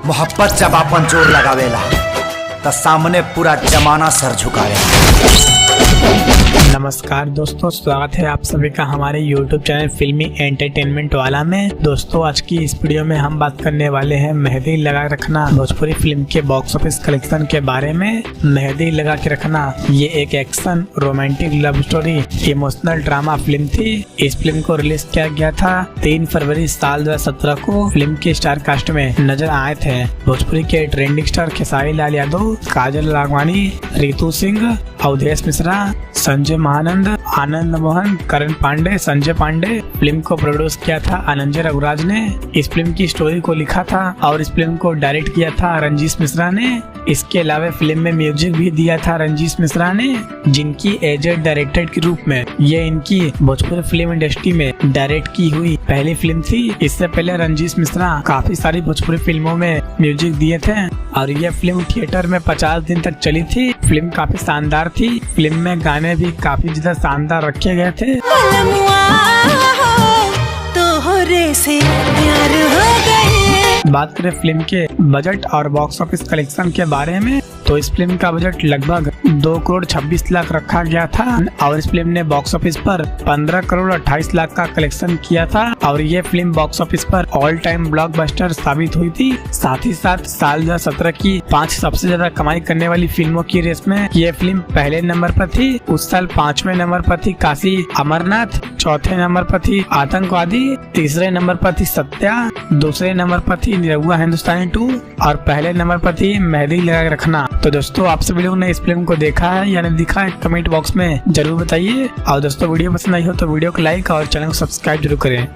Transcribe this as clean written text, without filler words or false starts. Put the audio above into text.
मोहब्बत जब आपन जोर लगावेला त सामने पूरा जमाना सर झुकावेला। नमस्कार दोस्तों, स्वागत है आप सभी का हमारे YouTube चैनल फिल्मी एंटरटेनमेंट वाला में। दोस्तों आज की इस वीडियो में हम बात करने वाले हैं मेहंदी लगा रखना भोजपुरी फिल्म के बॉक्स ऑफिस कलेक्शन के बारे में। मेहंदी लगा के रखना ये एक action romantic love story emotional drama film थी। इस फिल्म को रिलीज किया गया था 3 फरवरी साल 2017 को। फिल्म के स्टार कास्ट में नजर आए थे भोजपुरी के ट्रेंडिंग स्टार खेसारी लाल यादव, काजल राघवानी, रितु सिंह, अवधेश मिश्रा, संजय महानंद, आनंद मोहन, करण पांडे, संजय पांडे। फिल्म को प्रोड्यूस किया था अनंजय रघुराज ने। इस फिल्म की स्टोरी को लिखा था और इस फिल्म को डायरेक्ट किया था रंजीश मिश्रा ने। इसके अलावा फिल्म में म्यूजिक भी दिया था रंजीश मिश्रा ने, जिनकी एजेड डायरेक्टर के रूप में ये इनकी भोजपुरी फिल्म इंडस्ट्री में डायरेक्ट की हुई पहली फिल्म थी। इससे पहले रंजीश मिश्रा काफी सारी भोजपुरी फिल्मों में म्यूजिक दिए थे और ये फिल्म थिएटर में 50 दिन तक चली थी। फिल्म काफी शानदार थी। फिल्म में गाने भी काफी ज्यादा शानदार रखे गए थे। बात करें फिल्म के बजट और बॉक्स ऑफिस कलेक्शन के बारे में तो इस फिल्म का बजट लगभग 2 करोड़ 26 लाख रखा गया था और इस फिल्म ने बॉक्स ऑफिस पर 15 करोड़ 28 लाख का कलेक्शन किया था और ये फिल्म बॉक्स ऑफिस पर ऑल टाइम ब्लॉकबस्टर साबित हुई थी। साथ ही साथ साल 2017 की 5 सबसे ज्यादा कमाई करने वाली फिल्मों की रेस में ये फिल्म पहले नंबर पर थी। उस साल 5वें नंबर पर थी काशी अमरनाथ, 4थे नंबर पर थी आतंकवादी, 3रे नंबर पर थी सत्या, 2रे नंबर पर थी निरहुआ हिंदुस्तानी 2 और पहले नंबर पर थी मेहंदी लगा रखना। तो दोस्तों आप सभी लोगों ने इस फिल्म को देखा है या नहीं देखा है कमेंट बॉक्स में जरूर बताइए। और दोस्तों वीडियो पसंद आई हो तो वीडियो को लाइक और चैनल को सब्सक्राइब जरूर करें।